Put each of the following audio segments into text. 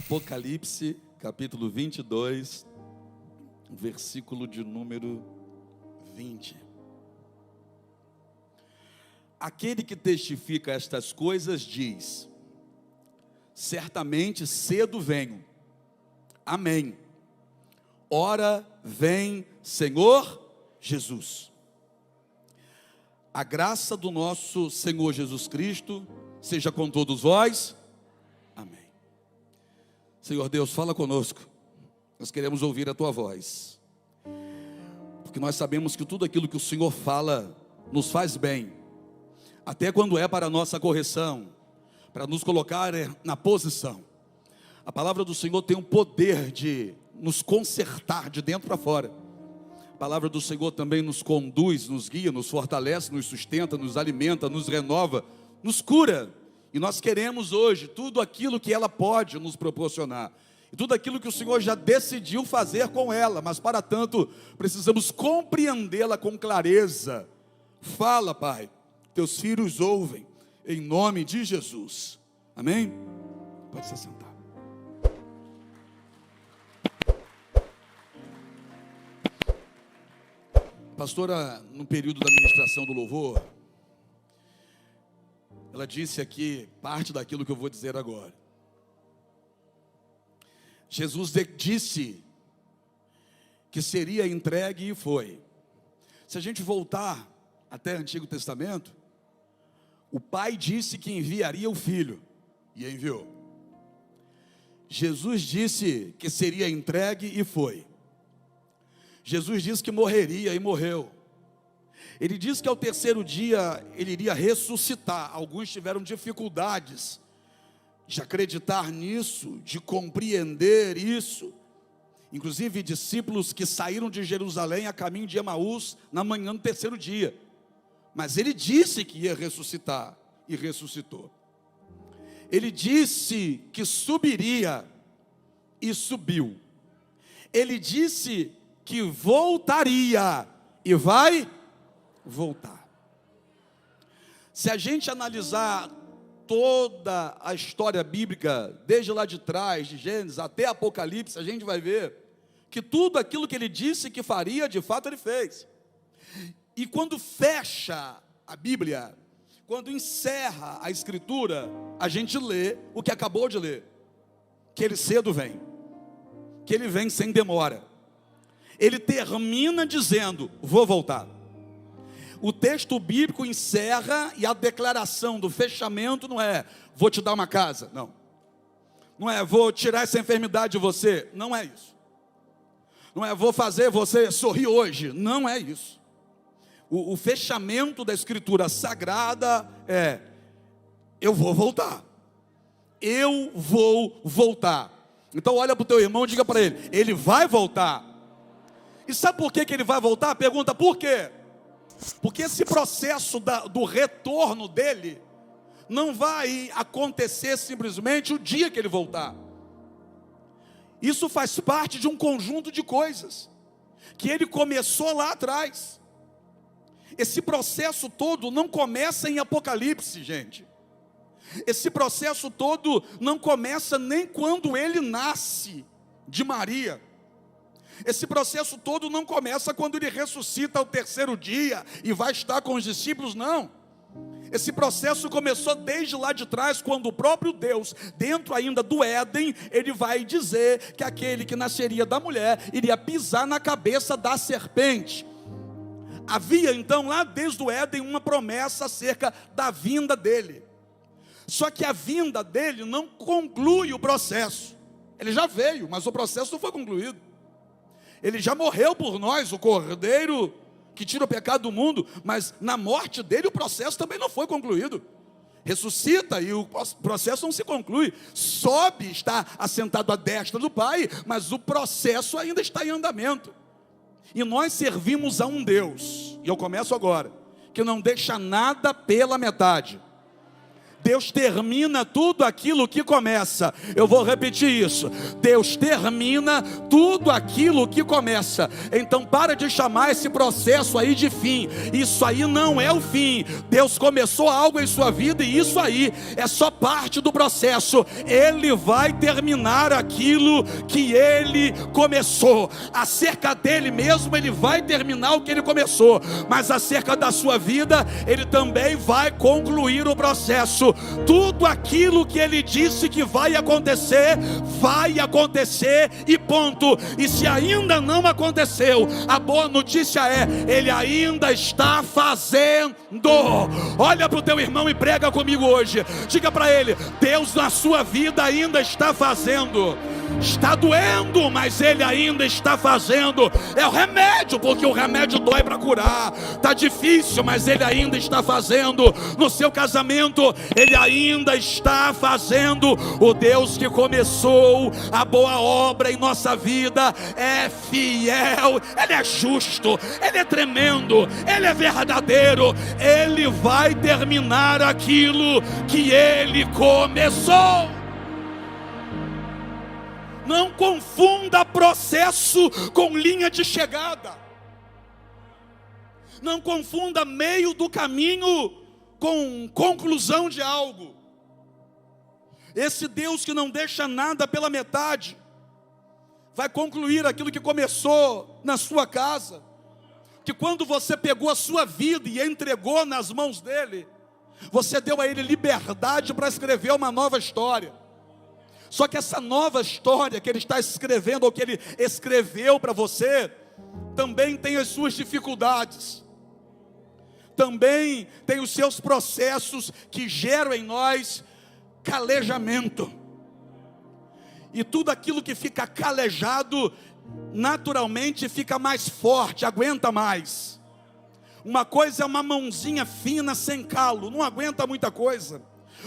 Apocalipse, capítulo 22, versículo de número 20. Aquele que testifica estas coisas diz: certamente cedo venho. Amém. Ora vem, Senhor Jesus. A graça do nosso Senhor Jesus Cristo seja com todos vós. Amém. Senhor Deus, fala conosco. Nós queremos ouvir a tua voz, porque nós sabemos que tudo aquilo que o Senhor fala nos faz bem, até quando é para a nossa correção, para nos colocar na posição. A palavra do Senhor tem o poder de nos consertar de dentro para fora. A palavra do Senhor também nos conduz, nos guia, nos fortalece, nos sustenta, nos alimenta, nos renova, nos cura. E nós queremos hoje tudo aquilo que ela pode nos proporcionar, e tudo aquilo que o Senhor já decidiu fazer com ela, mas para tanto precisamos compreendê-la com clareza. Fala, Pai, teus filhos ouvem, em nome de Jesus. Amém? Pode se sentar. Pastora, no período da ministração do louvor, ela disse aqui parte daquilo que eu vou dizer agora. Jesus disse que seria entregue e foi. Se a gente voltar até o Antigo Testamento, o Pai disse que enviaria o Filho, e enviou. Jesus disse que seria entregue e foi. Jesus disse que morreria e morreu. Ele disse que ao terceiro dia ele iria ressuscitar. Alguns tiveram dificuldades de acreditar nisso, de compreender isso. Inclusive discípulos que saíram de Jerusalém a caminho de Emaús na manhã do terceiro dia. Mas ele disse que ia ressuscitar e ressuscitou. Ele disse que subiria e subiu. Ele disse que voltaria e vai voltar. Se a gente analisar toda a história bíblica, desde lá de trás, de Gênesis até Apocalipse, a gente vai ver que tudo aquilo que ele disse que faria, de fato ele fez. E quando fecha a Bíblia, quando encerra a Escritura, a gente lê o que acabou de ler, que ele cedo vem, que ele vem sem demora. Ele termina dizendo: vou voltar. O texto bíblico encerra, e a declaração do fechamento não é: vou te dar uma casa, não. Não é: vou tirar essa enfermidade de você, não é isso. Não é: vou fazer você sorrir hoje, não é isso. O fechamento da Escritura Sagrada é: eu vou voltar. Eu vou voltar. Então olha para o teu irmão e diga para ele: ele vai voltar. E sabe por que ele vai voltar? Pergunta: por quê? Porque esse processo do retorno dele não vai acontecer simplesmente o dia que ele voltar. Isso faz parte de um conjunto de coisas que ele começou lá atrás. Esse processo todo não começa em Apocalipse, gente. Esse processo todo não começa nem quando ele nasce de Maria. Esse processo todo não começa quando ele ressuscita ao terceiro dia e vai estar com os discípulos, não. Esse processo começou desde lá de trás, quando o próprio Deus, dentro ainda do Éden, ele vai dizer que aquele que nasceria da mulher iria pisar na cabeça da serpente. Havia então lá desde o Éden uma promessa acerca da vinda dele. Só que a vinda dele não conclui o processo. Ele já veio, mas o processo não foi concluído. Ele já morreu por nós, o Cordeiro que tira o pecado do mundo, mas na morte dele o processo também não foi concluído. Ressuscita e o processo não se conclui. Sobe, está assentado à destra do Pai, mas o processo ainda está em andamento. E nós servimos a um Deus, e eu começo agora, que não deixa nada pela metade. Deus termina tudo aquilo que começa. Eu vou repetir isso. Deus termina tudo aquilo que começa. Então para de chamar esse processo aí de fim. Isso aí não é o fim. Deus começou algo em sua vida e isso aí é só parte do processo. Ele vai terminar aquilo que Ele começou. Acerca dele mesmo, Ele vai terminar o que Ele começou. Mas acerca da sua vida, Ele também vai concluir o processo. Tudo aquilo que Ele disse que vai acontecer e ponto. E se ainda não aconteceu, a boa notícia é, Ele ainda está fazendo. Olha para o teu irmão e prega comigo hoje. Diga para ele: Deus na sua vida ainda está fazendo. Está doendo, mas Ele ainda está fazendo. É o remédio, porque o remédio dói para curar. Está difícil, mas Ele ainda está fazendo. No seu casamento, Ele ainda está fazendo. O Deus que começou a boa obra em nossa vida é fiel. Ele é justo, Ele é tremendo, Ele é verdadeiro. Ele vai terminar aquilo que Ele começou. Não confunda processo com linha de chegada. Não confunda meio do caminho com conclusão de algo. Esse Deus que não deixa nada pela metade, vai concluir aquilo que começou na sua casa. Que quando você pegou a sua vida e entregou nas mãos dele, você deu a ele liberdade para escrever uma nova história. Só que essa nova história que Ele está escrevendo, ou que Ele escreveu para você, também tem as suas dificuldades, também tem os seus processos que geram em nós calejamento. E tudo aquilo que fica calejado, naturalmente fica mais forte, aguenta mais. Uma coisa é uma mãozinha fina sem calo, não aguenta muita coisa.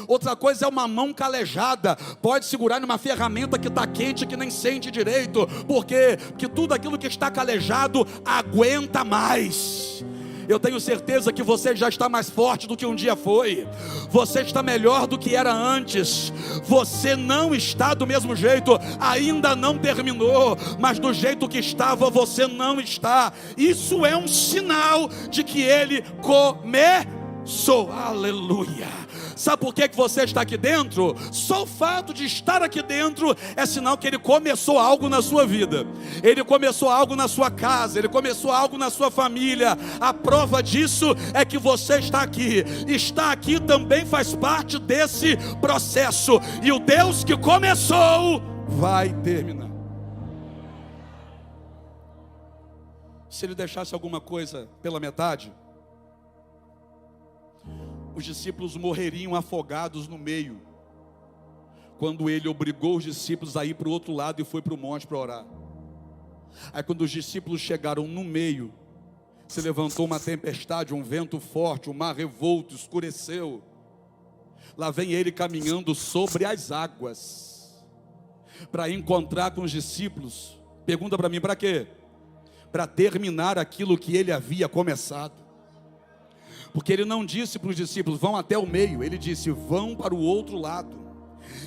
Outra coisa é uma mão calejada, pode segurar numa ferramenta que está quente, que nem sente direito. Por quê? Porque tudo aquilo que está calejado aguenta mais. Eu tenho certeza que você já está mais forte do que um dia foi. Você está melhor do que era antes. Você não está do mesmo jeito, ainda não terminou, mas do jeito que estava você não está. Isso é um sinal de que Ele começou. Aleluia. Sabe por que você está aqui dentro? Só o fato de estar aqui dentro é sinal que Ele começou algo na sua vida. Ele começou algo na sua casa, Ele começou algo na sua família. A prova disso é que você está aqui. Estar aqui também faz parte desse processo. E o Deus que começou vai terminar. Se Ele deixasse alguma coisa pela metade, os discípulos morreriam afogados no meio, quando Ele obrigou os discípulos a ir para o outro lado e foi para o monte para orar. Aí quando os discípulos chegaram no meio, se levantou uma tempestade, um vento forte, o mar revolto, escureceu. Lá vem Ele caminhando sobre as águas, para encontrar com os discípulos. Pergunta para mim, para quê? Para terminar aquilo que Ele havia começado. Porque Ele não disse para os discípulos, vão até o meio. Ele disse, vão para o outro lado.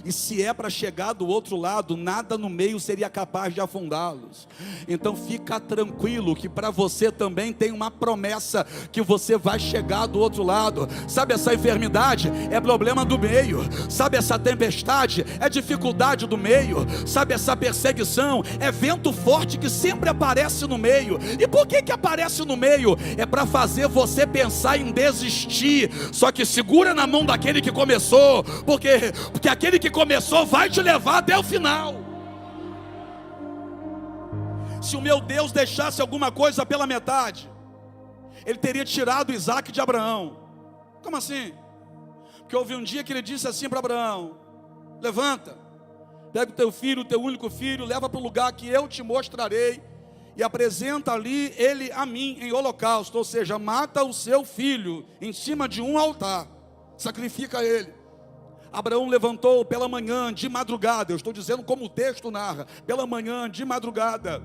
E se é para chegar do outro lado, nada no meio seria capaz de afundá-los. Então fica tranquilo que para você também tem uma promessa, que você vai chegar do outro lado. Sabe, essa enfermidade é problema do meio. Sabe, essa tempestade é dificuldade do meio. Sabe, essa perseguição é vento forte que sempre aparece no meio. E por que aparece no meio? É para fazer você pensar em desistir. Só que segura na mão daquele que começou, porque aquele que começou vai te levar até o final. Se o meu Deus deixasse alguma coisa pela metade, Ele teria tirado Isaac de Abraão. Como assim? Porque houve um dia que Ele disse assim para Abraão, levanta, pega o teu filho, o teu único filho, leva para o lugar que eu te mostrarei, e apresenta ali ele a mim em holocausto. Ou seja, mata o seu filho em cima de um altar, sacrifica ele. Abraão levantou pela manhã, de madrugada. Eu estou dizendo como o texto narra. Pela manhã, de madrugada,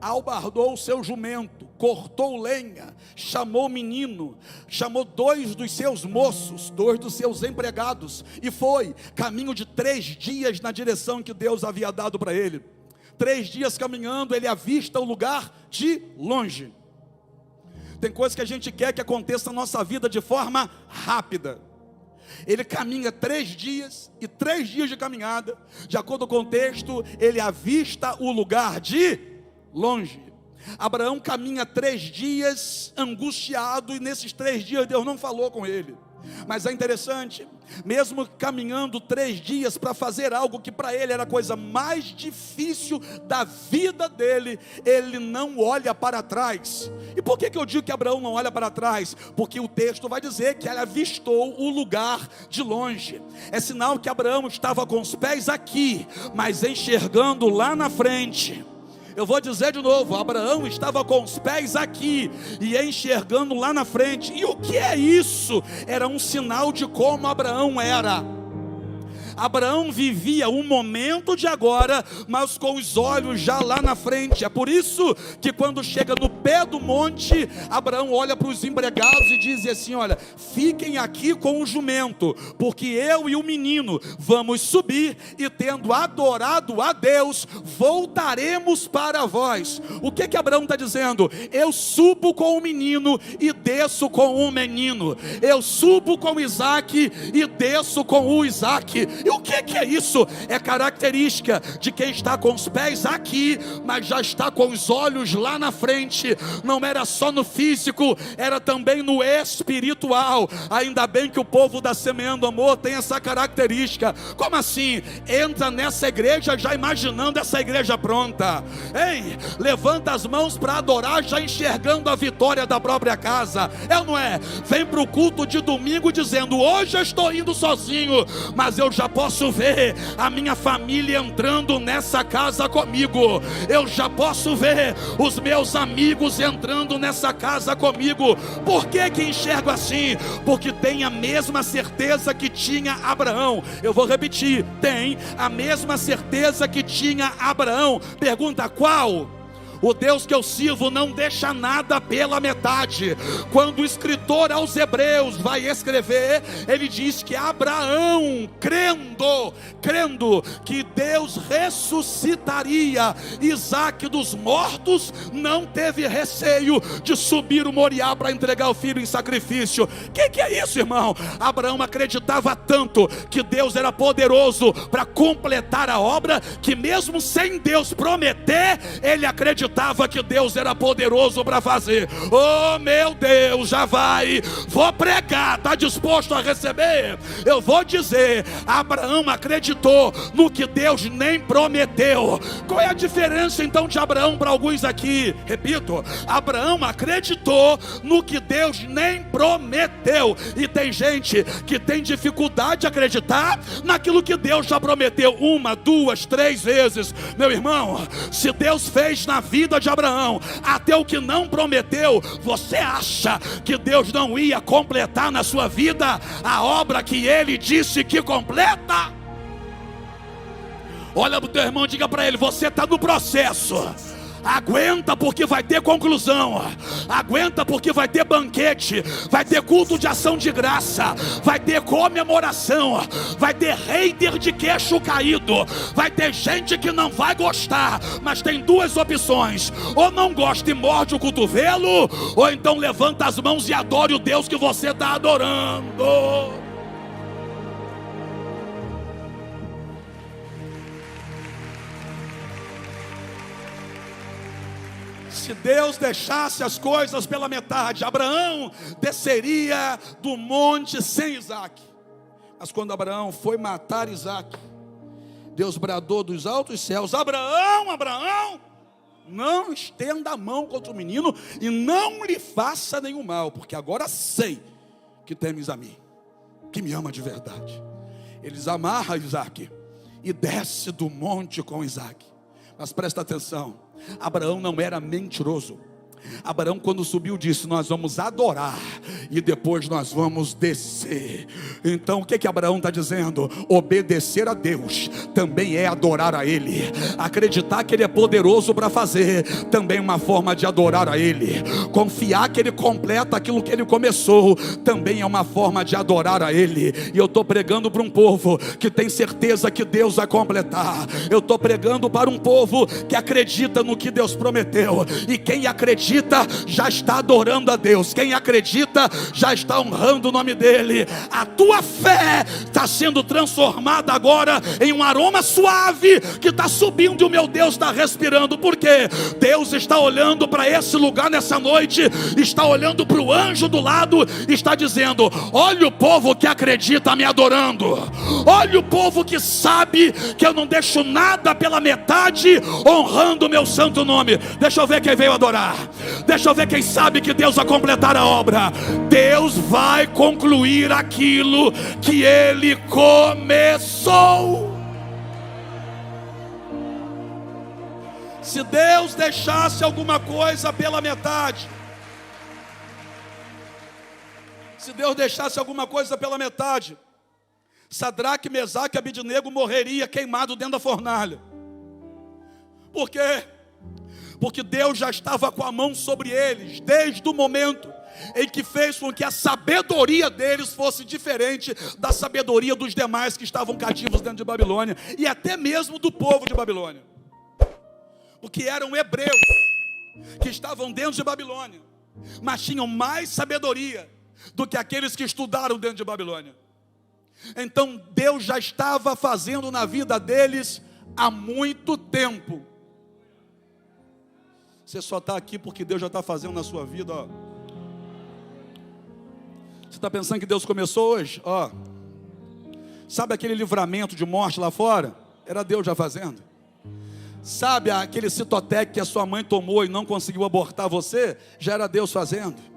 albardou o seu jumento, cortou lenha, chamou o menino, chamou 2 dos seus moços, 2 dos seus empregados, e foi, caminho de 3 dias na direção que Deus havia dado para ele. 3 dias caminhando, ele avista o lugar de longe. Tem coisa que a gente quer que aconteça na nossa vida de forma rápida. Ele caminha 3 dias, e 3 dias de caminhada, de acordo com o texto, ele avista o lugar de longe. Abraão caminha 3 dias angustiado, e nesses 3 dias Deus não falou com ele. Mas é interessante, mesmo caminhando 3 dias para fazer algo que para ele era a coisa mais difícil da vida dele, ele não olha para trás. E por que eu digo que Abraão não olha para trás? Porque o texto vai dizer que ele avistou o lugar de longe. É sinal que Abraão estava com os pés aqui, mas enxergando lá na frente. Eu vou dizer de novo, Abraão estava com os pés aqui e enxergando lá na frente. E o que é isso? Era um sinal de como Abraão era. Abraão vivia o momento de agora, mas com os olhos já lá na frente. É por isso que quando chega no pé do monte, Abraão olha para os empregados e diz assim: olha, fiquem aqui com o jumento, porque eu e o menino vamos subir, e tendo adorado a Deus, voltaremos para vós. O que Abraão está dizendo? Eu subo com o menino e desço com o menino. Eu subo com Isaac e desço com o Isaac. E o que é isso? É característica de quem está com os pés aqui, mas já está com os olhos lá na frente. Não era só no físico, era também no espiritual. Ainda bem que o povo da Semeando Amor tem essa característica. Como assim? Entra nessa igreja já imaginando essa igreja pronta. Ei, levanta as mãos para adorar, já enxergando a vitória da própria casa. É ou não é? Vem para o culto de domingo dizendo: hoje eu estou indo sozinho, mas eu já posso ver a minha família entrando nessa casa comigo. Eu já posso ver os meus amigos entrando nessa casa comigo. Por que enxergo assim? Porque tem a mesma certeza que tinha Abraão. Eu vou repetir: tem a mesma certeza que tinha Abraão. Pergunta: qual? O Deus que eu sirvo não deixa nada pela metade. Quando o escritor aos Hebreus vai escrever, ele diz que Abraão, crendo que Deus ressuscitaria Isaac dos mortos, não teve receio de subir o Moriá para entregar o filho em sacrifício. Que é isso, irmão? Abraão acreditava tanto que Deus era poderoso para completar a obra, que mesmo sem Deus prometer, ele acreditava que Deus era poderoso para fazer. Oh meu Deus, já vai, vou pregar, está disposto a receber? Eu vou dizer: Abraão acreditou no que Deus nem prometeu. Qual é a diferença então de Abraão para alguns aqui? Repito, Abraão acreditou no que Deus nem prometeu. E tem gente que tem dificuldade de acreditar naquilo que Deus já prometeu 1, 2, 3 vezes. Meu irmão, se Deus fez na vida de Abraão até o que não prometeu, você acha que Deus não ia completar na sua vida a obra que ele disse que completa? Olha para o teu irmão e diga para ele: você está no processo. Aguenta, porque vai ter conclusão. Aguenta, porque vai ter banquete, vai ter culto de ação de graça, vai ter comemoração, vai ter hater de queixo caído, vai ter gente que não vai gostar. Mas tem 2 opções: ou não gosta e morde o cotovelo, ou então levanta as mãos e adore o Deus que você está adorando. Se Deus deixasse as coisas pela metade, Abraão desceria do monte sem Isaac. Mas quando Abraão foi matar Isaac, Deus bradou dos altos céus: Abraão, Abraão, não estenda a mão contra o menino e não lhe faça nenhum mal, porque agora sei que temes a mim, que me ama de verdade. Eles amarram Isaac e desce do monte com Isaac. Mas presta atenção, Abraão não era mentiroso. Abraão, quando subiu, disse: nós vamos adorar e depois nós vamos descer. Então o que Abraão está dizendo? Obedecer a Deus também é adorar a Ele. Acreditar que Ele é poderoso para fazer também é uma forma de adorar a Ele. Confiar que Ele completa aquilo que Ele começou também é uma forma de adorar a Ele. E eu estou pregando para um povo que tem certeza que Deus vai completar. Eu estou pregando para um povo que acredita no que Deus prometeu. E quem acredita já está adorando a Deus. Quem acredita já está honrando o nome dEle. A tua fé está sendo transformada agora em um aroma suave que está subindo e o meu Deus está respirando. Por quê? Deus está olhando para esse lugar nessa noite, está olhando para o anjo do lado, está dizendo: olha o povo que acredita me adorando, olha o povo que sabe que eu não deixo nada pela metade, honrando o meu santo nome. Deixa eu ver quem veio adorar, deixa eu ver quem sabe que Deus vai completar a obra. Deus vai concluir aquilo que Ele começou. Se Deus deixasse alguma coisa pela metade, se Deus deixasse alguma coisa pela metade, Sadraque, Mesaque e Abednego morreria queimado dentro da fornalha. Por quê? Porque Deus já estava com a mão sobre eles, desde o momento em que fez com que a sabedoria deles fosse diferente da sabedoria dos demais que estavam cativos dentro de Babilônia, e até mesmo do povo de Babilônia. Porque eram hebreus que estavam dentro de Babilônia, mas tinham mais sabedoria do que aqueles que estudaram dentro de Babilônia. Então Deus já estava fazendo na vida deles há muito tempo. Você só está aqui porque Deus já está fazendo na sua vida, ó. Você está pensando que Deus começou hoje? Ó, sabe aquele livramento de morte lá fora? Era Deus já fazendo. Sabe aquele Citotec que a sua mãe tomou e não conseguiu abortar você? Já era Deus fazendo.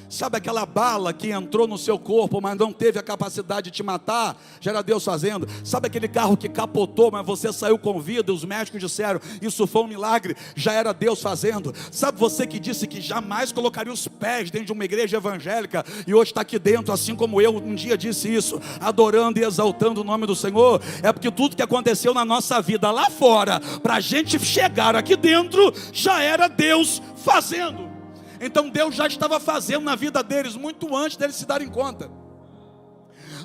Sabe aquela bala que entrou no seu corpo, mas não teve a capacidade de te matar? Já era Deus fazendo. Sabe aquele carro que capotou, mas você saiu com vida? Os médicos disseram, isso foi um milagre. Já era Deus fazendo. Sabe você que disse que jamais colocaria os pés dentro de uma igreja evangélica, e hoje está aqui dentro, assim como eu um dia disse isso, adorando e exaltando o nome do Senhor? É porque tudo que aconteceu na nossa vida lá fora, para a gente chegar aqui dentro, já era Deus fazendo. Então Deus já estava fazendo na vida deles, muito antes deles se darem conta.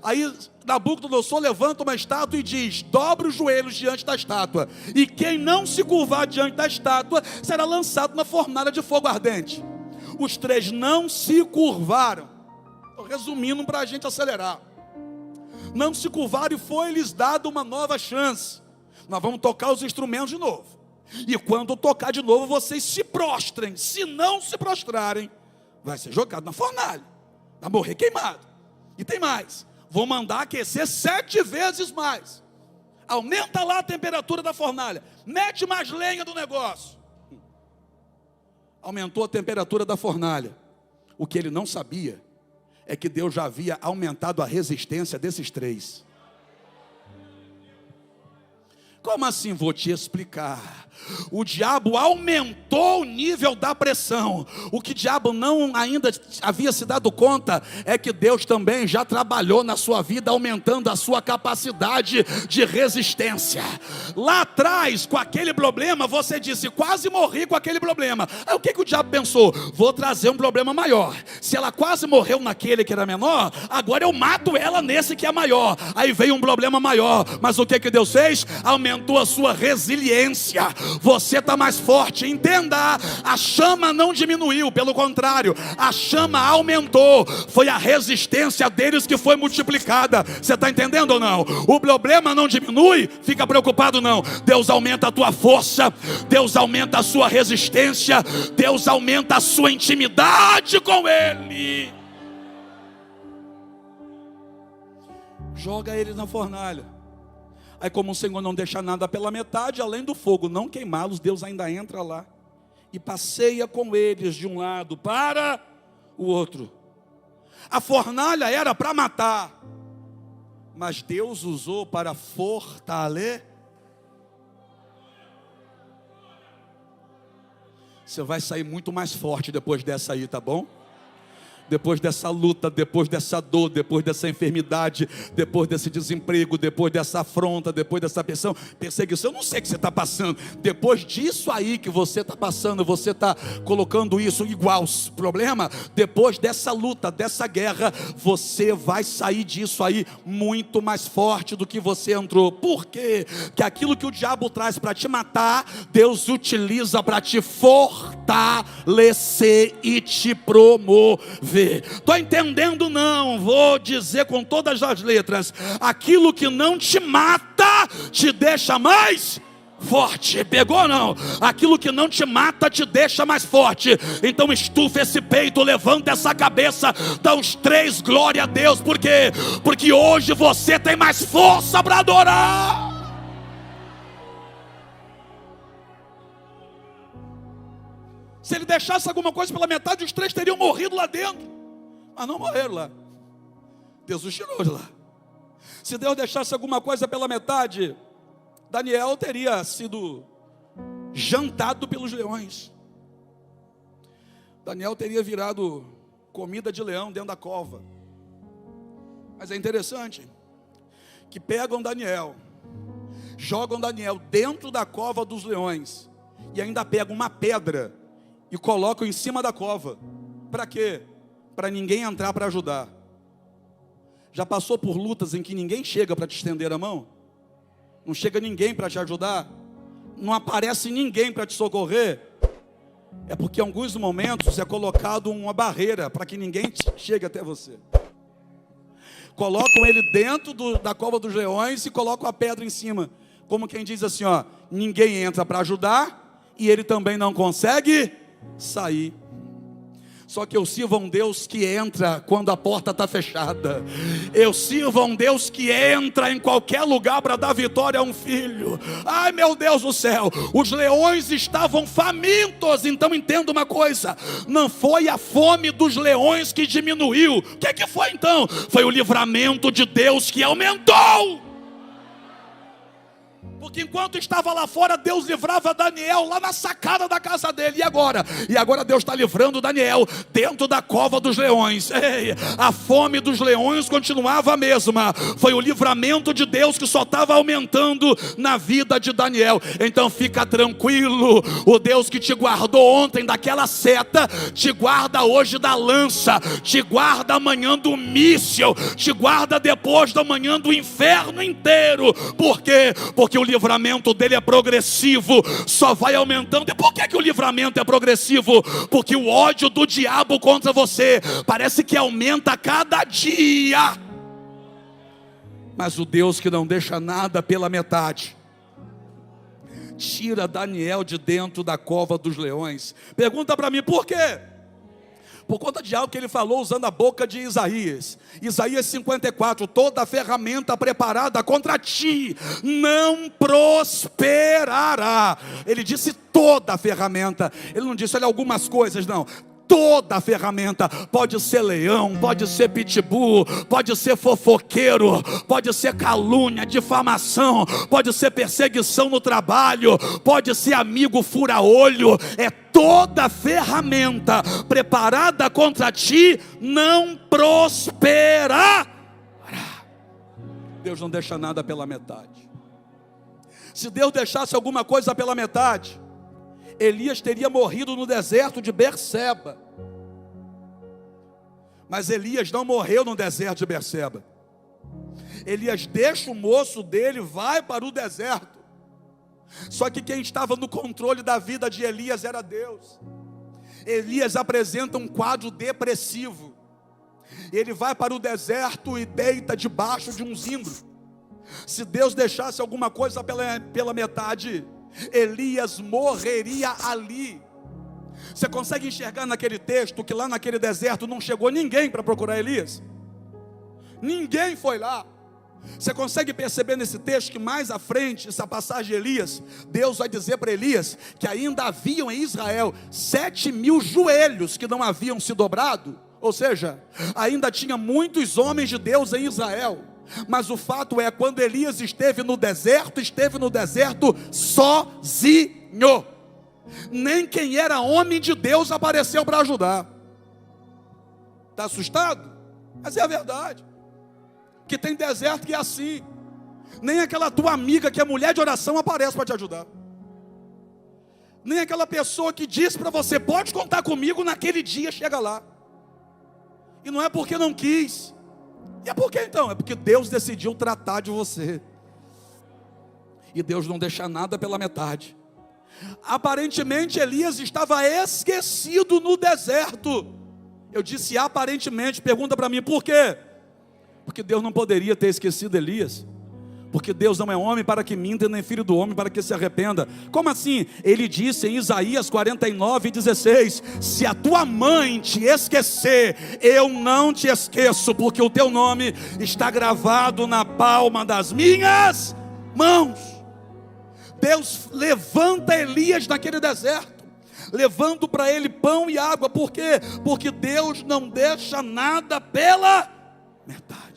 Aí Nabucodonosor levanta uma estátua e diz: dobra os joelhos diante da estátua, e quem não se curvar diante da estátua será lançado na fornalha de fogo ardente. Os três não se curvaram. Estou resumindo para a gente acelerar. Não se curvaram, e foi-lhes dado uma nova chance. Nós vamos tocar os instrumentos de novo. E quando tocar de novo, vocês se prostrem. Se não se prostrarem, vai ser jogado na fornalha, vai morrer queimado. E tem mais, vou mandar aquecer 7 vezes mais. Aumenta lá a temperatura da fornalha, mete mais lenha do negócio. Aumentou a temperatura da fornalha. O que ele não sabia é que Deus já havia aumentado a resistência desses três. Como assim? Vou te explicar. O diabo aumentou o nível da pressão. O que o diabo não ainda havia se dado conta é que Deus também já trabalhou na sua vida, aumentando a sua capacidade de resistência. Lá atrás, com aquele problema, você disse: quase morri com aquele problema. Aí o que o diabo pensou? Vou trazer um problema maior. Se ela quase morreu naquele que era menor, agora eu mato ela nesse que é maior. Aí veio um problema maior. Mas o que Deus fez? Aumentou a sua resiliência. Você está mais forte. Entenda, a chama não diminuiu, pelo contrário, a chama aumentou. Foi a resistência deles que foi multiplicada. Você está entendendo ou não? O problema não diminui, fica preocupado não. Deus aumenta a tua força, Deus aumenta a sua resistência, Deus aumenta a sua intimidade com Ele. Joga ele na fornalha. Aí, como o Senhor não deixa nada pela metade, além do fogo não queimá-los, Deus ainda entra lá e passeia com eles de um lado para o outro. A fornalha era para matar, mas Deus usou para fortalecer. Você vai sair muito mais forte depois dessa aí, tá bom? depois dessa luta, depois dessa dor, depois dessa enfermidade, depois desse desemprego, depois dessa afronta, depois dessa perseguição, eu não sei o que você está passando, depois disso aí que você está passando, você está colocando isso igual problema, depois dessa luta, dessa guerra, você vai sair disso aí muito mais forte do que você entrou. Por quê? Que aquilo que o diabo traz para te matar, Deus utiliza para te fortalecer e te promover. Estou entendendo? Não, vou dizer com todas as letras: aquilo que não te mata te deixa mais forte. Pegou ou não? Aquilo que não te mata te deixa mais forte. Então estufa esse peito, levanta essa cabeça, dá uns 3 glória a Deus. Por quê? Porque hoje você tem mais força para adorar. Se ele deixasse alguma coisa pela metade, os 3 teriam morrido lá dentro. Mas não morreram lá. Deus os tirou de lá. Se Deus deixasse alguma coisa pela metade, Daniel teria sido jantado pelos leões. Daniel teria virado comida de leão dentro da cova. Mas é interessante que pegam Daniel, jogam Daniel dentro da cova dos leões e ainda pegam uma pedra e colocam em cima da cova. Para quê? Para ninguém entrar para ajudar. Já passou por lutas em que ninguém chega para te estender a mão? Não chega ninguém para te ajudar? Não aparece ninguém para te socorrer? É porque em alguns momentos é colocado uma barreira para que ninguém chegue até você. Colocam ele dentro da cova dos leões e colocam a pedra em cima, como quem diz assim, ó: ninguém entra para ajudar e ele também não consegue sair. Só que eu sirvo a um Deus que entra quando a porta está fechada. Eu sirvo a um Deus que entra em qualquer lugar para dar vitória a um filho. Ai, meu Deus do céu, os leões estavam famintos. Então entenda uma coisa: não foi a fome dos leões que diminuiu. O que foi então? Foi o livramento de Deus que aumentou. Porque enquanto estava lá fora, Deus livrava Daniel lá na sacada da casa dele. E agora? E agora Deus está livrando Daniel dentro da cova dos leões. Ei, a fome dos leões continuava a mesma. Foi o livramento de Deus que só estava aumentando na vida de Daniel. Então fica tranquilo, o Deus que te guardou ontem daquela seta, te guarda hoje da lança, te guarda amanhã do míssil, te guarda depois da manhã do inferno inteiro. Por quê? Porque o livramento dele é progressivo, só vai aumentando. E por que o livramento é progressivo? Porque o ódio do diabo contra você parece que aumenta a cada dia. Mas o Deus que não deixa nada pela metade tira Daniel de dentro da cova dos leões. Pergunta para mim, por quê? Por conta de algo que ele falou usando a boca de Isaías. Isaías 54, toda ferramenta preparada contra ti não prosperará. Ele disse toda ferramenta, ele não disse olha, algumas coisas, não. Toda ferramenta, pode ser leão, pode ser pitbull, pode ser fofoqueiro, pode ser calúnia, difamação, pode ser perseguição no trabalho, pode ser amigo fura-olho. É toda ferramenta preparada contra ti não prosperará. Deus não deixa nada pela metade. Se Deus deixasse alguma coisa pela metade, Elias teria morrido no deserto de Berseba. Mas Elias não morreu no deserto de Berseba. Elias deixa o moço dele, vai para o deserto. Só que quem estava no controle da vida de Elias era Deus. Elias apresenta um quadro depressivo. Ele vai para o deserto e deita debaixo de um zimbro. Se Deus deixasse alguma coisa pela metade, Elias morreria ali. Você consegue enxergar naquele texto que lá naquele deserto não chegou ninguém para procurar Elias? Ninguém foi lá. Você consegue perceber nesse texto que mais à frente, essa passagem de Elias, Deus vai dizer para Elias que ainda haviam em Israel 7.000 joelhos que não haviam se dobrado. Ou seja, ainda tinha muitos homens de Deus em Israel. Mas o fato é, quando Elias esteve no deserto sozinho. Nem quem era homem de Deus apareceu para ajudar. Está assustado? Mas é a verdade. Que tem deserto que é assim. Nem aquela tua amiga que é mulher de oração aparece para te ajudar. Nem aquela pessoa que diz para você, pode contar comigo, naquele dia chega lá. E não é porque não quis. E é porque então? É porque Deus decidiu tratar de você. E Deus não deixa nada pela metade. Aparentemente Elias estava esquecido no deserto. Eu disse aparentemente, pergunta para mim, por quê? Porque Deus não poderia ter esquecido Elias. Porque Deus não é homem para que minta, nem filho do homem para que se arrependa. Como assim? Ele disse em Isaías 49:16: se a tua mãe te esquecer, eu não te esqueço, porque o teu nome está gravado na palma das minhas mãos. Deus levanta Elias naquele deserto, levando para ele pão e água. Por quê? Porque Deus não deixa nada pela metade.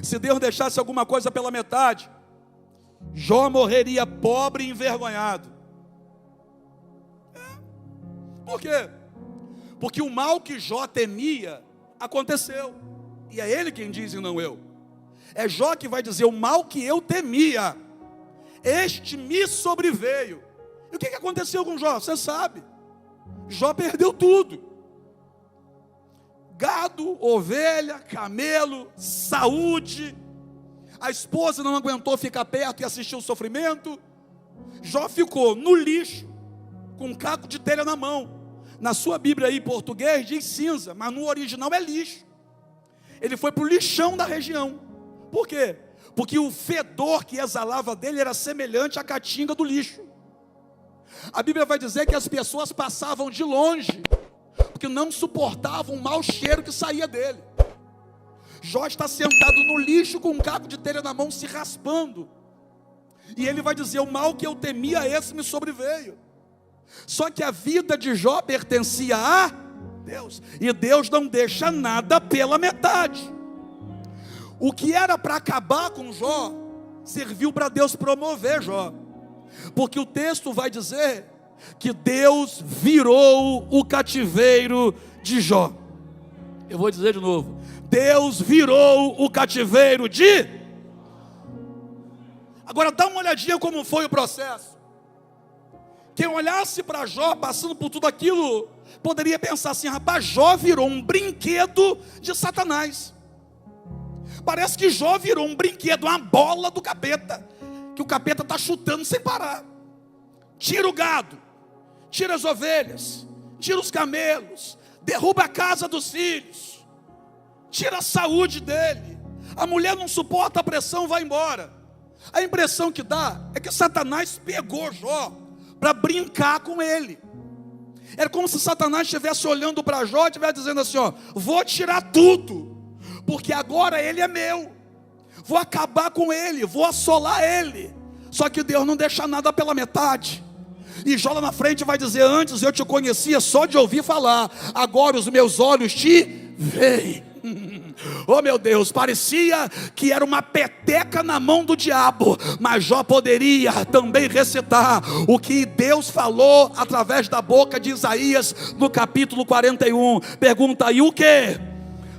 Se Deus deixasse alguma coisa pela metade, Jó morreria pobre e envergonhado. Por quê? Porque o mal que Jó temia aconteceu. E é ele quem diz e não eu. É Jó que vai dizer, o mal que eu temia, este me sobreveio. E o que aconteceu com Jó? Você sabe. Jó perdeu tudo. Gado, ovelha, camelo, saúde. A esposa não aguentou ficar perto e assistir o sofrimento. Jó ficou no lixo, com um caco de telha na mão. Na sua Bíblia aí em português diz cinza, mas no original é lixo. Ele foi para o lixão da região. Por quê? Porque o fedor que exalava dele era semelhante à caatinga do lixo. A Bíblia vai dizer que as pessoas passavam de longe, porque não suportavam o mau cheiro que saía dele. Jó está sentado no lixo com um caco de telha na mão, se raspando. E ele vai dizer, o mal que eu temia, esse me sobreveio. Só que a vida de Jó pertencia a Deus. E Deus não deixa nada pela metade. O que era para acabar com Jó, serviu para Deus promover Jó. Porque o texto vai dizer que Deus virou o cativeiro de Jó. Eu vou dizer de novo. Deus virou o cativeiro de... Agora dá uma olhadinha como foi o processo. Quem olhasse para Jó, passando por tudo aquilo, poderia pensar assim, rapaz, Jó virou um brinquedo de Satanás. Parece que Jó virou um brinquedo, uma bola do capeta, que o capeta está chutando sem parar. Tira o gado, tira as ovelhas, tira os camelos, derruba a casa dos filhos, tira a saúde dele. A mulher não suporta a pressão, vai embora. A impressão que dá é que Satanás pegou Jó para brincar com ele. Era como se Satanás estivesse olhando para Jó e estivesse dizendo assim, ó, vou tirar tudo, porque agora ele é meu. Vou acabar com ele, vou assolar ele. Só que Deus não deixa nada pela metade. E Jó lá na frente vai dizer, antes eu te conhecia só de ouvir falar, agora os meus olhos te veem. Oh meu Deus, parecia que era uma peteca na mão do diabo, mas Jó poderia também recitar o que Deus falou através da boca de Isaías no capítulo 41. Pergunta, e o que?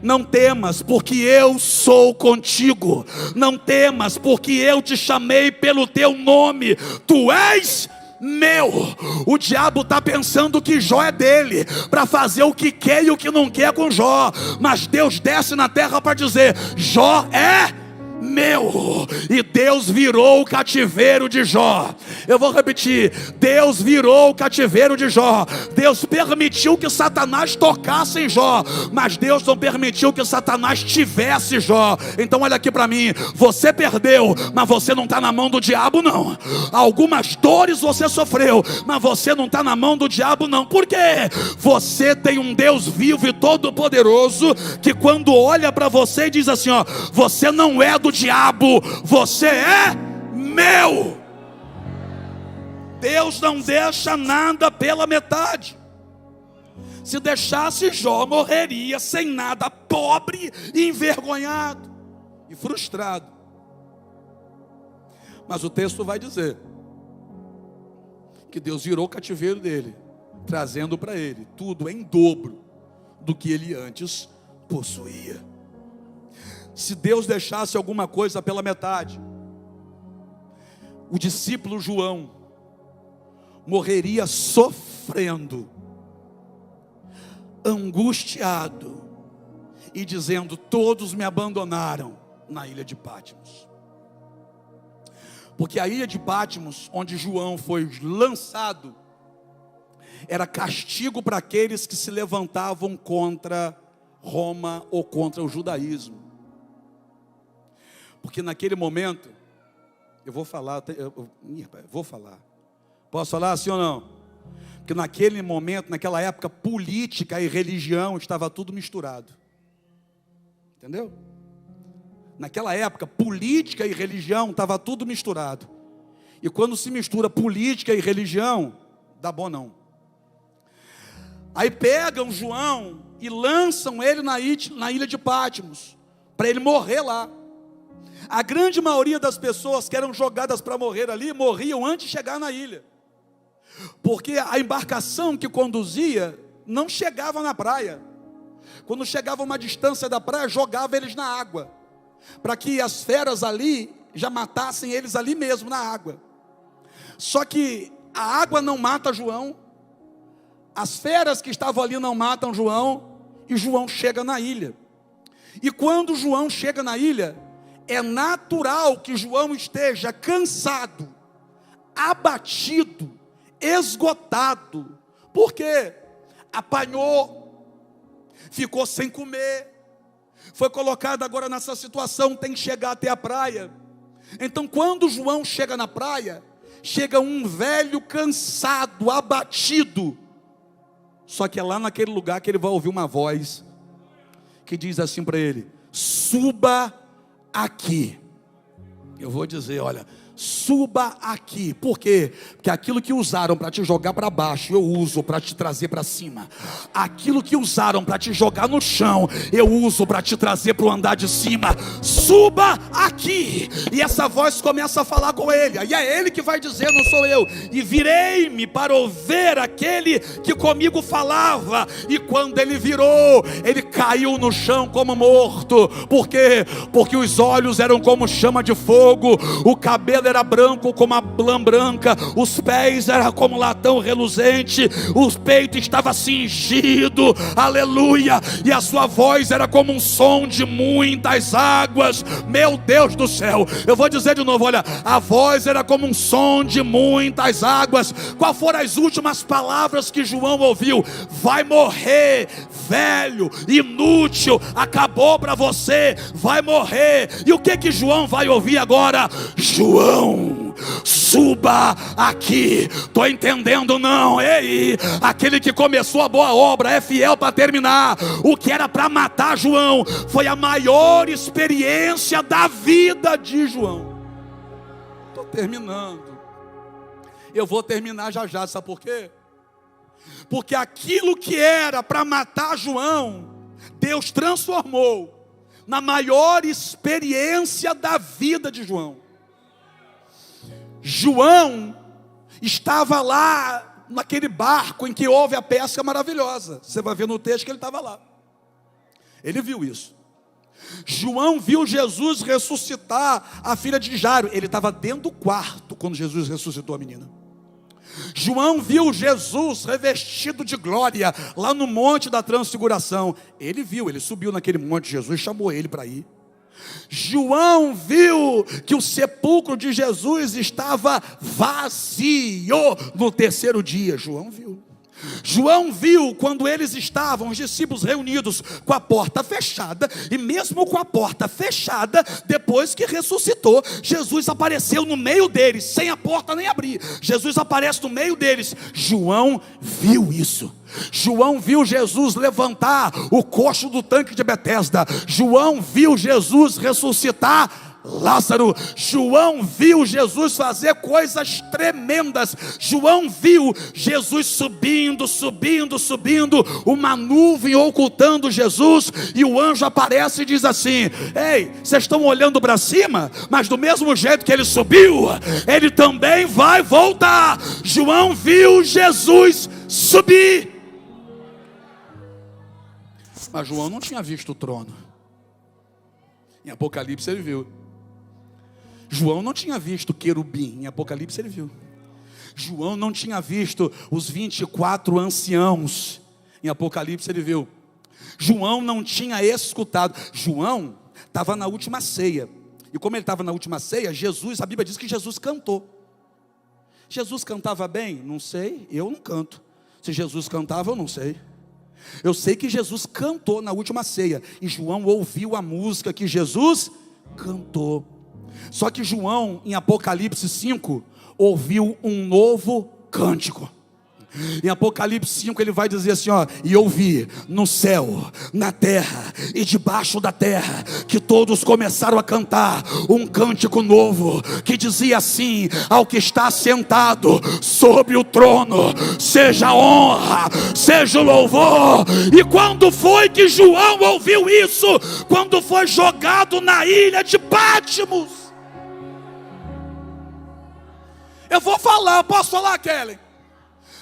Não temas, porque eu sou contigo. Não temas, porque eu te chamei pelo teu nome. Tu és meu. O diabo está pensando que Jó é dele, para fazer o que quer e o que não quer com Jó. Mas Deus desce na terra para dizer, Jó é meu. E Deus virou o cativeiro de Jó. Eu vou repetir, Deus virou o cativeiro de Jó. Deus permitiu que Satanás tocasse em Jó, mas Deus não permitiu que Satanás tivesse Jó. Então olha aqui para mim, você perdeu, mas você não está na mão do diabo não. Algumas dores você sofreu, mas você não está na mão do diabo não. Por quê? Você tem um Deus vivo e todo poderoso, que quando olha para você e diz assim, ó, você não é do diabo, você é meu. Deus não deixa nada pela metade. Se deixasse, Jó morreria sem nada, pobre, envergonhado e frustrado. Mas o texto vai dizer que Deus virou o cativeiro dele, trazendo para ele tudo em dobro do que ele antes possuía. Se Deus deixasse alguma coisa pela metade, o discípulo João morreria sofrendo, angustiado e dizendo: todos me abandonaram na ilha de Patmos. Porque a ilha de Patmos, onde João foi lançado, era castigo para aqueles que se levantavam contra Roma ou contra o judaísmo. Porque naquele momento, eu vou falar, posso falar assim ou não? Porque naquele momento, naquela época, política e religião estava tudo misturado. Entendeu? Naquela época, política e religião estava tudo misturado. E quando se mistura política e religião, dá bom não. Aí pegam João e lançam ele na ilha de Patmos, para ele morrer lá. A grande maioria das pessoas que eram jogadas para morrer ali, morriam antes de chegar na ilha. Porque a embarcação que conduzia não chegava na praia. Quando chegava a uma distância da praia, jogava eles na água, para que as feras ali já matassem eles ali mesmo na água. Só que a água não mata João, as feras que estavam ali não matam João, e João chega na ilha. E quando João chega na ilha, é natural que João esteja cansado, abatido, esgotado. Por quê? Apanhou, ficou sem comer, foi colocado agora nessa situação, tem que chegar até a praia. Então quando João chega na praia, chega um velho cansado, abatido. Só que é lá naquele lugar que ele vai ouvir uma voz que diz assim para ele: suba aqui. Eu vou dizer, olha, suba aqui. Por quê? Porque aquilo que usaram para te jogar para baixo, eu uso para te trazer para cima. Aquilo que usaram para te jogar no chão, eu uso para te trazer para o andar de cima. Suba aqui. E essa voz começa a falar com ele. E é ele que vai dizer, não sou eu. E virei-me para ouvir aquele que comigo falava. E quando ele virou, ele caiu no chão como morto. Por quê? Porque os olhos eram como chama de fogo, o cabelo era branco como a lã branca, os pés eram como latão reluzente, o peito estava cingido, aleluia, e a sua voz era como um som de muitas águas. Meu Deus do céu, eu vou dizer de novo, olha, a voz era como um som de muitas águas. Qual foram as últimas palavras que João ouviu? Vai morrer, velho, inútil, acabou para você, vai morrer. E o que João vai ouvir agora? João, suba aqui. Estou entendendo não? Ei, aquele que começou a boa obra é fiel para terminar. O que era para matar João foi a maior experiência da vida de João. Estou terminando. Eu vou terminar já já, sabe por quê? Porque aquilo que era para matar João, Deus transformou na maior experiência da vida de João. João estava lá naquele barco em que houve a pesca maravilhosa. Você vai ver no texto que ele estava lá. Ele viu isso. João viu Jesus ressuscitar a filha de Jairo. Ele estava dentro do quarto quando Jesus ressuscitou a menina. João viu Jesus revestido de glória lá no monte da transfiguração. Ele viu, ele subiu naquele monte, Jesus chamou ele para ir. João viu que o sepulcro de Jesus estava vazio no terceiro dia. João viu quando eles estavam, os discípulos reunidos, com a porta fechada. E mesmo com a porta fechada, depois que ressuscitou, Jesus apareceu no meio deles, sem a porta nem abrir. Jesus aparece no meio deles. João viu isso. João viu Jesus levantar o coxo do tanque de Betesda. João viu Jesus ressuscitar Lázaro. João viu Jesus fazer coisas tremendas. João viu Jesus subindo, uma nuvem ocultando Jesus, e o anjo aparece e diz assim: ei, vocês estão olhando para cima, mas do mesmo jeito que ele subiu, ele também vai voltar. João viu Jesus subir. Mas João não tinha visto o trono. Em Apocalipse ele viu. João não tinha visto querubim. Em Apocalipse ele viu. João não tinha visto os 24 anciãos. Em Apocalipse ele viu. João não tinha escutado. João estava na última ceia. E como ele estava na última ceia, Jesus, a Bíblia diz que Jesus cantou. Jesus cantava bem? Não sei, eu não canto. Se Jesus cantava, eu não sei. Eu sei que Jesus cantou na última ceia. E João ouviu a música que Jesus cantou. Só que João, em Apocalipse 5, ouviu um novo cântico. Em Apocalipse 5 ele vai dizer assim, ó: e eu vi no céu, na terra e debaixo da terra, que todos começaram a cantar um cântico novo, que dizia assim: ao que está sentado sobre o trono, seja honra, seja louvor. E quando foi que João ouviu isso? Quando foi jogado na ilha de Patmos. Eu vou falar, posso falar, Kelly?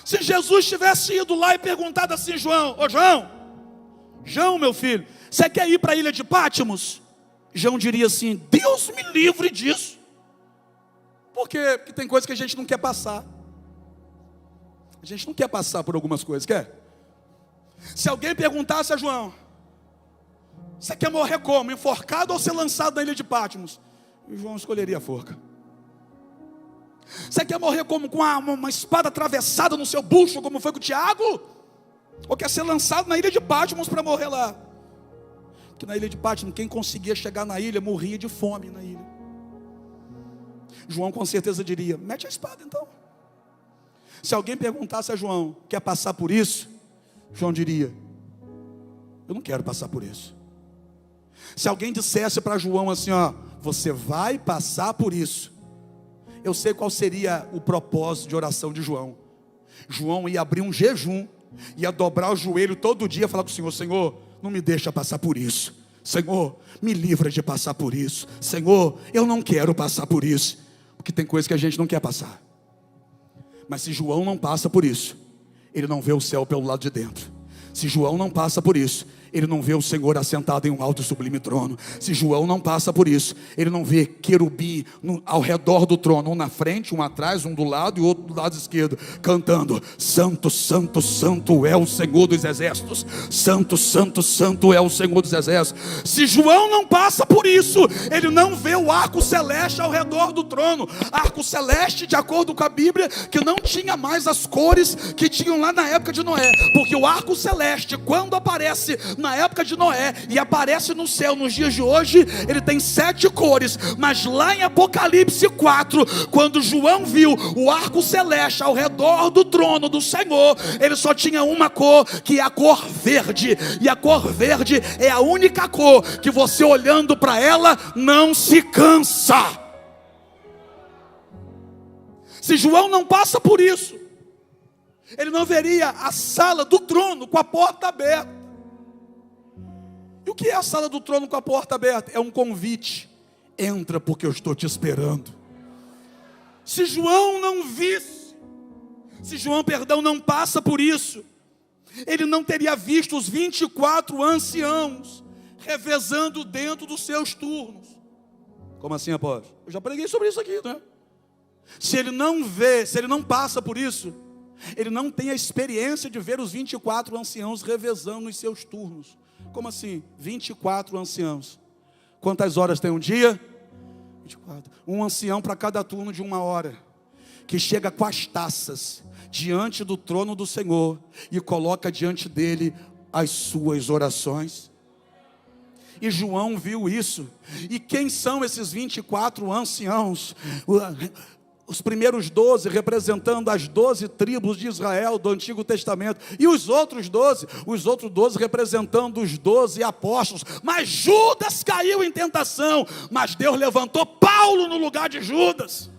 Se Jesus tivesse ido lá e perguntado assim, João: ô João, meu filho, você quer ir para a ilha de Patmos? João diria assim: Deus me livre disso. Por quê? Porque tem coisas que a gente não quer passar. A gente não quer passar por algumas coisas, quer? Se alguém perguntasse a João: você quer morrer como? Enforcado ou ser lançado na ilha de Patmos? E João escolheria a forca. Você quer morrer como com uma espada atravessada no seu bucho, como foi com o Tiago? Ou quer ser lançado na ilha de Patmos para morrer lá? Que na ilha de Patmos, quem conseguia chegar na ilha morria de fome na ilha. João com certeza diria: mete a espada então. Se alguém perguntasse a João: quer passar por isso? João diria: eu não quero passar por isso. Se alguém dissesse para João assim, ó: você vai passar por isso, eu sei qual seria o propósito de oração de João. João ia abrir um jejum, ia dobrar o joelho todo dia, falar com o Senhor: Senhor, não me deixa passar por isso. Senhor, me livra de passar por isso. Senhor, eu não quero passar por isso. Porque tem coisa que a gente não quer passar. Mas se João não passa por isso, ele não vê o céu pelo lado de dentro. Se João não passa por isso, ele não vê o Senhor assentado em um alto e sublime trono. Se João não passa por isso, ele não vê querubim ao redor do trono, um na frente, um atrás, um do lado e outro do lado esquerdo, cantando: santo, santo, santo é o Senhor dos exércitos. Santo, santo, santo é o Senhor dos exércitos. Se João não passa por isso, ele não vê o arco celeste ao redor do trono. Arco celeste, de acordo com a Bíblia, que não tinha mais as cores que tinham lá na época de Noé. Porque o arco celeste, quando aparece na época de Noé e aparece no céu nos dias de hoje, ele tem 7 cores. Mas lá em Apocalipse 4, quando João viu o arco celeste ao redor do trono do Senhor, ele só tinha uma cor, que é a cor verde. E a cor verde é a única cor que você olhando para ela não se cansa. Se João não passa por isso, ele não veria a sala do trono com a porta aberta. E o que é a sala do trono com a porta aberta? É um convite: entra porque eu estou te esperando. Se João não visse, se João, não passa por isso, ele não teria visto os 24 anciãos revezando dentro dos seus turnos. Como assim, apóstolo? Eu já preguei sobre isso aqui, né? Se ele não vê, se ele não passa por isso, ele não tem a experiência de ver os 24 anciãos revezando nos seus turnos. Como assim? 24 anciãos. Quantas horas tem um dia? 24. Um ancião para cada turno de 1 hora, que chega com as taças diante do trono do Senhor e coloca diante dele as suas orações. E João viu isso. E quem são esses 24 anciãos? Os primeiros 12 representando as 12 tribos de Israel do Antigo Testamento, e os outros 12 representando os 12 apóstolos. Mas Judas caiu em tentação, mas Deus levantou Paulo no lugar de Judas.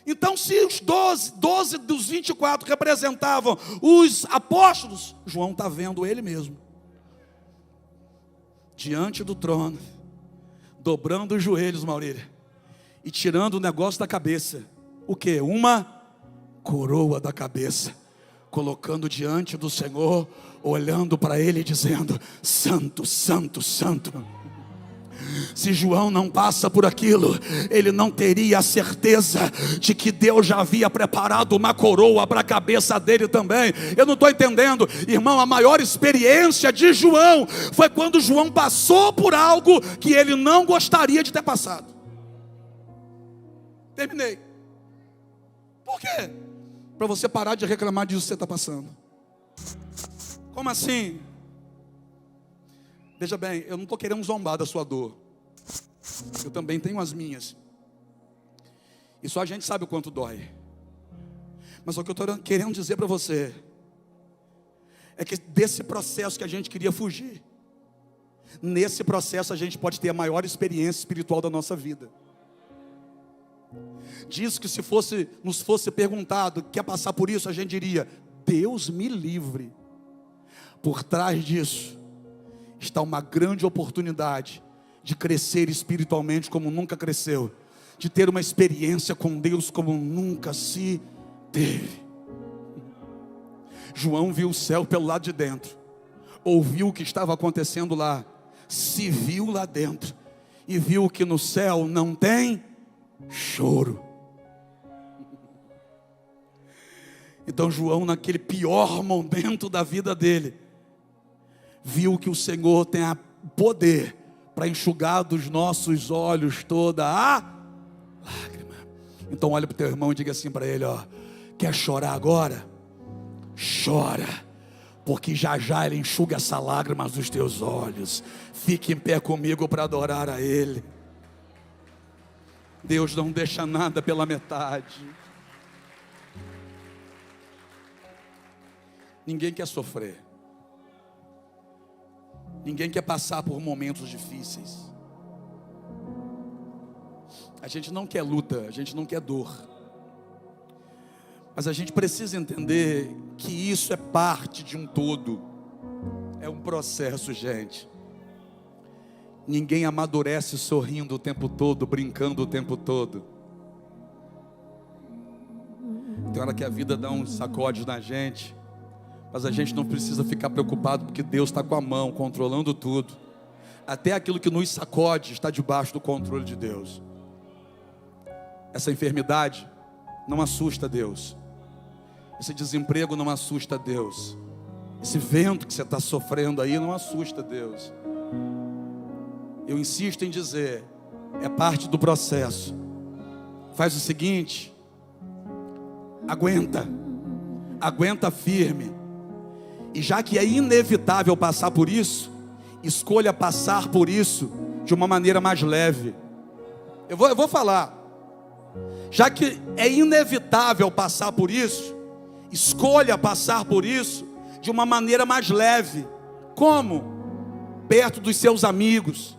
Então, se os 12 dos 24 representavam os apóstolos, João está vendo ele mesmo diante do trono, dobrando os joelhos, Maurília, e tirando o negócio da cabeça. O que? Uma coroa da cabeça. colocando diante do Senhor, olhando para ele e dizendo: santo, santo, santo. Se João não passa por aquilo, ele não teria a certeza de que Deus já havia preparado uma coroa para a cabeça dele também. Eu não estou entendendo, irmão. A maior experiência de João foi quando João passou por algo que ele não gostaria de ter passado. Terminei. Por quê? Para você parar de reclamar disso que você está passando. Como assim? Veja bem, eu não estou querendo zombar da sua dor. Eu também tenho as minhas. E só a gente sabe o quanto dói. Mas o que eu estou querendo dizer para você é que desse processo que a gente queria fugir, nesse processo a gente pode ter a maior experiência espiritual da nossa vida. Diz que se nos fosse perguntado, quer passar por isso, a gente diria: Deus me livre. Por trás disso está uma grande oportunidade de crescer espiritualmente como nunca cresceu, de ter uma experiência com Deus como nunca se teve. João viu o céu pelo lado de dentro, ouviu o que estava acontecendo lá, se viu lá dentro e viu que no céu não tem choro. Então João, naquele pior momento da vida dele, viu que o Senhor tem poder para enxugar dos nossos olhos toda a lágrima. Então olha para o teu irmão e diga assim para ele: ó, quer chorar agora? Chora, porque já já ele enxuga essa lágrima dos teus olhos. Fique em pé comigo para adorar a Ele. Deus não deixa nada pela metade. Ninguém quer sofrer. Ninguém quer passar por momentos difíceis. A gente não quer luta, a gente não quer dor. Mas a gente precisa entender que isso é parte de um todo. É um processo, gente. Ninguém amadurece sorrindo o tempo todo, brincando o tempo todo. Tem hora que a vida dá uns sacodes na gente, mas a gente não precisa ficar preocupado, porque Deus está com a mão, controlando tudo. Até aquilo que nos sacode está debaixo do controle de Deus. Essa enfermidade não assusta Deus. Esse desemprego não assusta Deus. Esse vento que você está sofrendo aí não assusta Deus. Eu insisto em dizer, é parte do processo. Faz o seguinte: aguenta firme. E já que é inevitável passar por isso, escolha passar por isso de uma maneira mais leve. Eu vou falar. Já que é inevitável passar por isso, escolha passar por isso de uma maneira mais leve. Como? Perto dos seus amigos,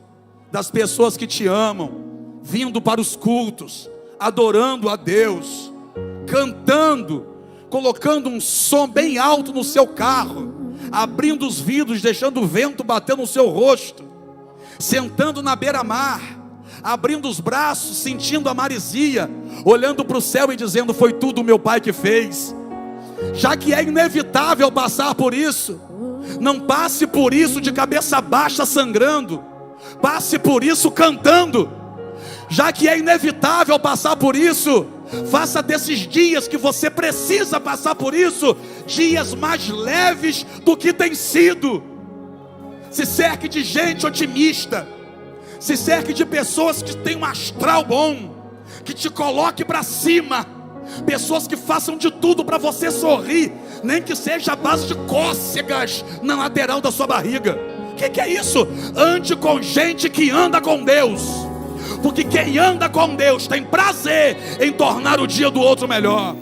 das pessoas que te amam, vindo para os cultos, adorando a Deus, cantando, colocando um som bem alto no seu carro, abrindo os vidros, deixando o vento bater no seu rosto, sentando na beira-mar, abrindo os braços, sentindo a maresia, olhando para o céu e dizendo: foi tudo o meu Pai que fez. Já que é inevitável passar por isso, não passe por isso de cabeça baixa sangrando, passe por isso cantando. Já que é inevitável passar por isso, faça desses dias que você precisa passar por isso, dias mais leves do que tem sido. Se cerque de gente otimista, se cerque de pessoas que têm um astral bom, que te coloque para cima, pessoas que façam de tudo para você sorrir, nem que seja a base de cócegas na lateral da sua barriga. O que é isso? Ande com gente que anda com Deus, porque quem anda com Deus tem prazer em tornar o dia do outro melhor.